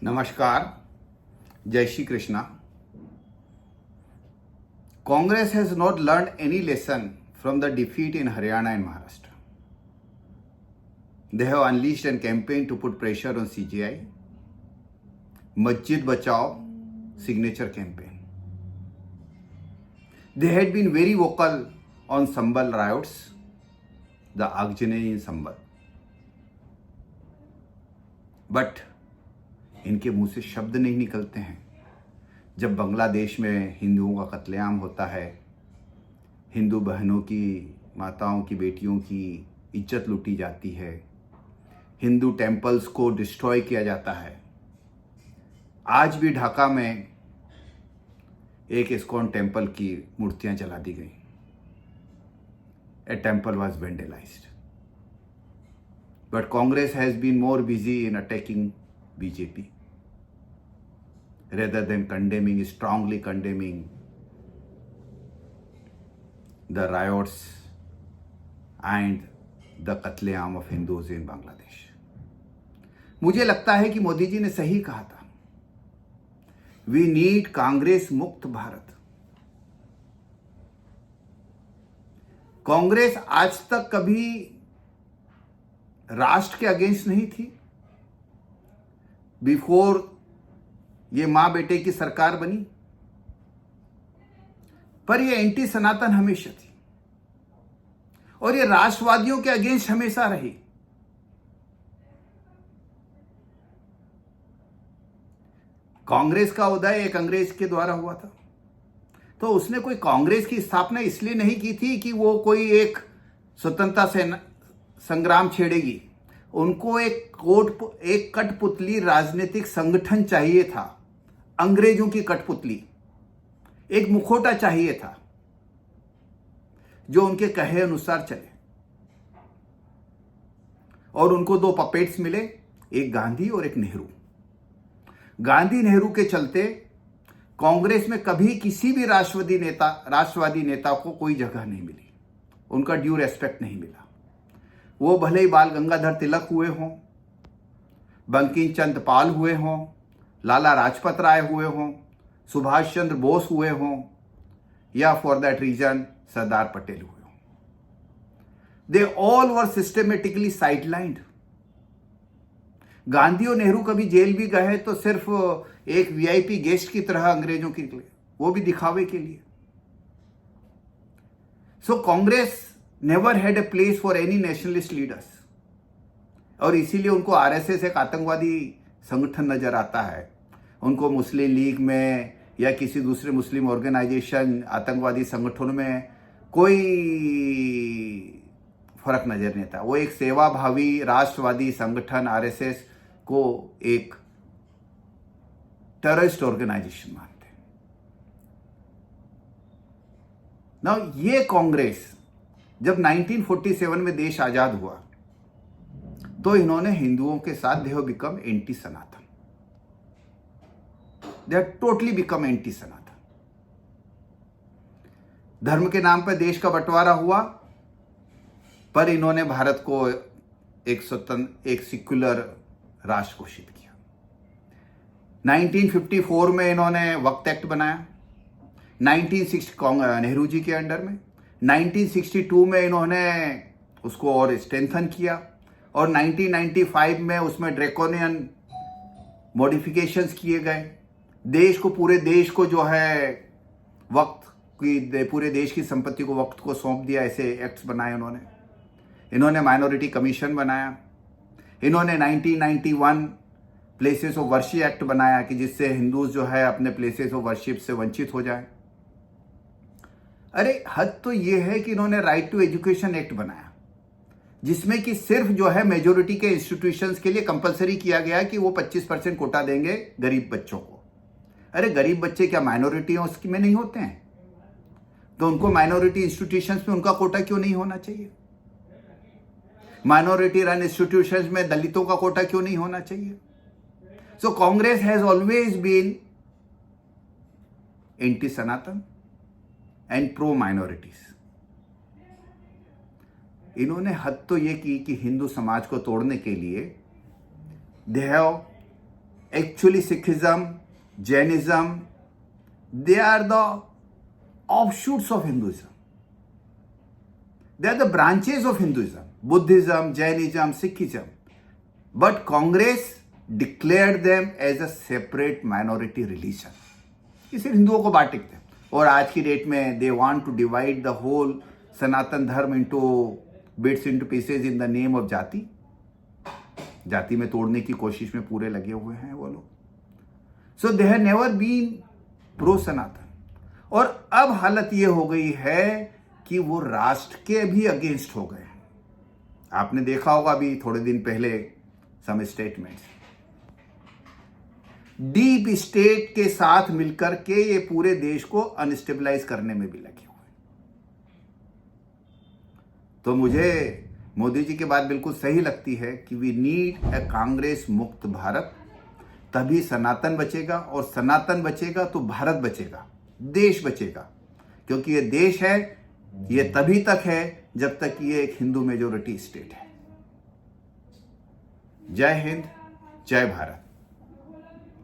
नमस्कार, जय Shri Krishna. Congress has not learned any lesson from the defeat in Haryana and Maharashtra. They have unleashed a campaign to put pressure on CGI. Masjid Bachao signature campaign. They had been very vocal on Sambal riots, the Agjaney in Sambal. But इनके मुंह से शब्द नहीं निकलते हैं जब बांग्लादेश में हिंदुओं का कत्लेआम होता है, हिंदू बहनों की, माताओं की, बेटियों की इज्जत लूटी जाती है, हिंदू टेम्पल्स को डिस्ट्रॉय किया जाता है। आज भी ढाका में एक इस्कॉन टेम्पल की मूर्तियां जला दी गई। A temple was vandalised, but Congress has been more busy in attacking BJP rather than strongly condemning the riots and the कत्लेआम of Hindus in Bangladesh। मुझे लगता है कि मोदी जी ने सही कहा था, we need कांग्रेस मुक्त भारत। कांग्रेस आज तक कभी राष्ट्र के अगेंस्ट नहीं थी। बिफोर ये मां बेटे की सरकार बनी, पर ये एंटी सनातन हमेशा थी और ये राष्ट्रवादियों के अगेंस्ट हमेशा रही। कांग्रेस का उदय एक अंग्रेज के द्वारा हुआ था, तो उसने कोई कांग्रेस की स्थापना इसलिए नहीं की थी कि वो कोई एक स्वतंत्रता से संग्राम छेड़ेगी। उनको एक कठपुतली राजनीतिक संगठन चाहिए था, अंग्रेजों की कठपुतली, एक मुखौटा चाहिए था जो उनके कहे अनुसार चले। और उनको दो पपेट्स मिले, एक गांधी और एक नेहरू। गांधी नेहरू के चलते कांग्रेस में कभी किसी भी राष्ट्रवादी नेता को कोई जगह नहीं मिली, उनका ड्यू रेस्पेक्ट नहीं मिला। वो भले ही बाल गंगाधर तिलक हुए हों, बंकिम चंद्र पाल हुए हों, लाला लाजपत राय हुए हों, सुभाष चंद्र बोस हुए हों, या for that reason Sardar Patel हुए हों, they all were systematically sidelined. Gandhi और नेहरू कभी जेल भी गए तो सिर्फ एक VIP गेस्ट की तरह अंग्रेजों के लिए, वो भी दिखावे के लिए। So Congress never had a place for any nationalist leaders, और इसीलिए उनको RSS एक आतंकवादी संगठन नजर आता है। उनको मुस्लिम लीग में या किसी दूसरे मुस्लिम ऑर्गेनाइजेशन, आतंकवादी संगठनों में कोई फर्क नजर नहीं आता। वो एक सेवाभावी राष्ट्रवादी संगठन RSS को एक टेररिस्ट ऑर्गेनाइजेशन मानते हैं। नाउ ये कांग्रेस जब 1947 में देश आजाद हुआ तो इन्होंने हिंदुओं के साथ they have become anti Sanatan, they have totally become anti Sanatan. धर्म के नाम पर देश का बंटवारा हुआ, पर इन्होंने भारत को एक स्वतंत्र, एक सेक्युलर राष्ट्र घोषित किया। 1954 में इन्होंने वक्फ एक्ट बनाया, 1960 नेहरू जी के अंडर में। 1962 में इन्होंने उसको और स्ट्रेंथन किया, और 1995 में उसमें ड्रैकोनियन मॉडिफिकेशंस किए गए। पूरे देश को जो है पूरे देश की संपत्ति को वक्त को सौंप दिया, ऐसे एक्ट्स बनाए इन्होंने माइनॉरिटी कमीशन बनाया। इन्होंने 1991 प्लेसेस ऑफ वर्शिप एक्ट बनाया कि जिससे हिंदूज जो है अपने प्लेसेस ऑफ वर्शिप से वंचित हो जाए। अरे हद तो ये है कि इन्होंने राइट टू एजुकेशन एक्ट बनाया, जिसमें कि सिर्फ जो है मेजोरिटी के इंस्टीट्यूशंस के लिए कंपलसरी किया गया कि वो 25% कोटा देंगे गरीब बच्चों को। अरे गरीब बच्चे क्या माइनॉरिटी में नहीं होते हैं? तो उनको माइनॉरिटी इंस्टीट्यूशंस में उनका कोटा क्यों नहीं होना चाहिए? माइनॉरिटी रन इंस्टीट्यूशंस में दलितों का कोटा क्यों नहीं होना चाहिए? So Congress has always been anti Sanatan and pro minorities. इन्होंने हद तो ये की कि हिंदू समाज को तोड़ने के लिए they have Actually, Sikhism, Jainism, they are the offshoots of Hinduism. They are the branches of Hinduism. Buddhism, Jainism, Sikhism. But Congress declared them as a separate minority religion. इसे हिंदुओं को बांट देते हैं और आज की डेट में they want to divide the whole सनातन धर्म into bits into pieces in the name of जाति. जाति में तोड़ने की कोशिश में पूरे लगे हुए हैं वो लोग. So they have never been pro सनातन. और अब हालत ये हो गई है कि वो राष्ट्र के भी अगेंस्ट हो गए हैं. आपने देखा होगा अभी थोड़े दिन पहले सम स्टेटमेंट्स. डीप स्टेट के साथ मिलकर के ये पूरे देश को अनस्टेबलाइज करने में भी लगे हुए. तो मुझे मोदी जी की बात बिल्कुल सही लगती है कि वी नीड ए कांग्रेस मुक्त भारत. तभी सनातन बचेगा और सनातन बचेगा तो भारत बचेगा, देश बचेगा. क्योंकि ये देश है, ये तभी तक है जब तक ये एक हिंदू मेजोरिटी स्टेट है. जय हिंद, जय भारत.